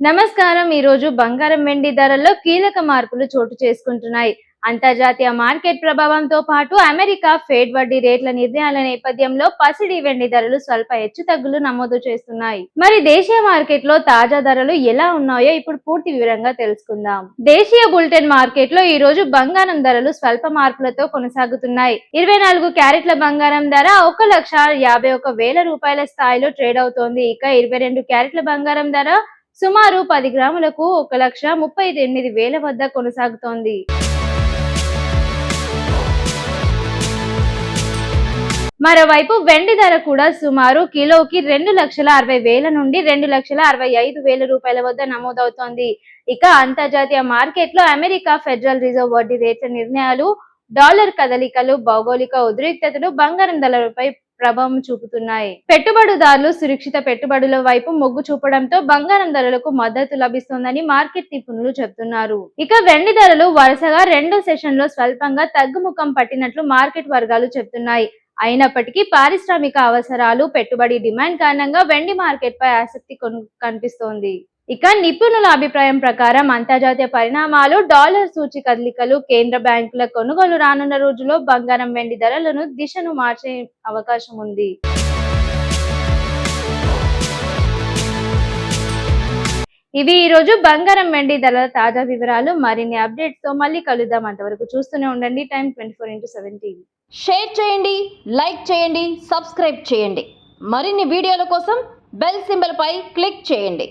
నమస్కారం. ఈ రోజు బంగారం వెండి ధరల్లో కీలక మార్పులు చోటు చేసుకుంటున్నాయి. అంతర్జాతీయ మార్కెట్ ప్రభావంతో పాటు అమెరికా ఫెడ్ వడ్డీ రేట్ల నిర్ణయాల నేపథ్యంలో పసిడి వెండి ధరలు స్వల్ప హెచ్చుతగ్గులు నమోదు చేస్తున్నాయి. మరి దేశీయ మార్కెట్ లో తాజా ధరలు ఎలా ఉన్నాయో ఇప్పుడు పూర్తి వివరంగా తెలుసుకుందాం. దేశీయ బులెటిన్ మార్కెట్ లో ఈ రోజు బంగారం ధరలు స్వల్ప మార్పులతో కొనసాగుతున్నాయి. 24 క్యారెట్ల బంగారం ధర 1,51,000 రూపాయల స్థాయిలో ట్రేడ్ అవుతోంది. ఇక 22 క్యారెట్ల బంగారం ధర సుమారు 10 గ్రాములకు 1,38,000 వద్ద కొనసాగుతోంది. మరోవైపు వెండి ధర కూడా సుమారు కిలోకి 2,60,000 నుండి 2,65,000 రూపాయల వద్ద నమోదవుతోంది. ఇక అంతర్జాతీయ మార్కెట్ లో అమెరికా ఫెడరల్ రిజర్వ్ వడ్డీ రేట్ల నిర్ణయాలు, డాలర్ కదలికలు, భౌగోళిక ఉద్రిక్తతలు బంగారం ధరలపై ప్రభావం చూపుతున్నాయి. పెట్టుబడిదారులు సురక్షిత పెట్టుబడుల వైపు మొగ్గు చూపడంతో బంగారం ధరలకు మద్దతు లభిస్తోందని మార్కెట్ నిపుణులు చెబుతున్నారు. ఇక వెండి ధరలు వరుసగా 2వ సెషన్ లో స్వల్పంగా తగ్గుముఖం పట్టినట్లు మార్కెట్ వర్గాలు చెబుతున్నాయి. అయినప్పటికీ పారిశ్రామిక అవసరాలు, పెట్టుబడి డిమాండ్ కారణంగా వెండి మార్కెట్ పై ఆసక్తి కనిపిస్తోంది. ఇక నిపుణుల అభిప్రాయం ప్రకారం అంతర్జాతీయ పరిణామాలు, డాలర్ సూచి కదలికలు, కేంద్ర బ్యాంకుల కొనుగోలు రానున్న రోజుల్లో బంగారం వెండి ధరలను దిశను మార్చే అవకాశం ఉంది. ఇవి ఈ రోజు బంగారం వెండి ధరల తాజా వివరాలు. మరిన్ని అప్డేట్స్ తో మళ్ళీ కలుద్దాం. అంతవరకు చూస్తూనే ఉండండి టైమ్ 24x7 టీవీ. షేర్ చేయండి, లైక్ చేయండి, సబ్స్క్రైబ్ చేయండి. మరిన్ని వీడియోల కోసం బెల్ సింబల్ పై క్లిక్ చేయండి.